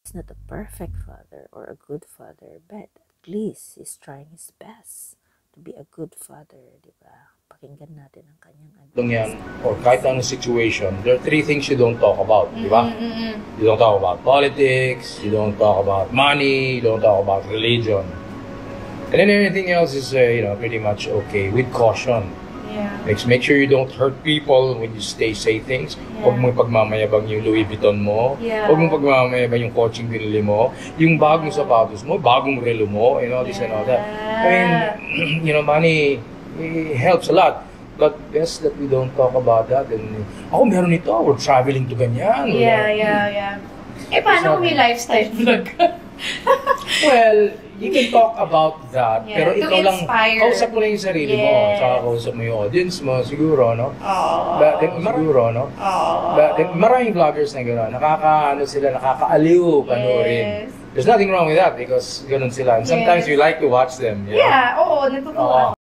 He's not a perfect father or a good father, but at least he's trying his best to be a good father, di ba? Pakinggan natin ang kanyang yan, or kahit anong situation, there are three things you don't talk about, di ba? You don't talk about politics, you don't talk about money, you don't talk about religion. And then everything else is, pretty much okay, with caution. Yeah. Make sure you don't hurt people when you say things. Huwag mong pagmamayabang yung Louis Vuitton mo. Yeah. Huwag mong pagmamayabang yung coaching binili mo. Yung bagong sapatos mo, bagong relo mo, this and all that. I mean, money helps a lot. But best that we don't talk about that. And, meron ito, we're traveling to ganyan. Yeah. Eh, paano kung may lifestyle vlog? Well, you can talk about that, pero to ikaw lang, inspire. kausap mo lang yung sarili mo, tsaka kausap mo yung audience mo, siguro, no? Maraming vloggers na gano'n, nakakaaliw panoorin. There's nothing wrong with that because ganun sila. And sometimes we like to watch them. Yeah, oo, natutuwa.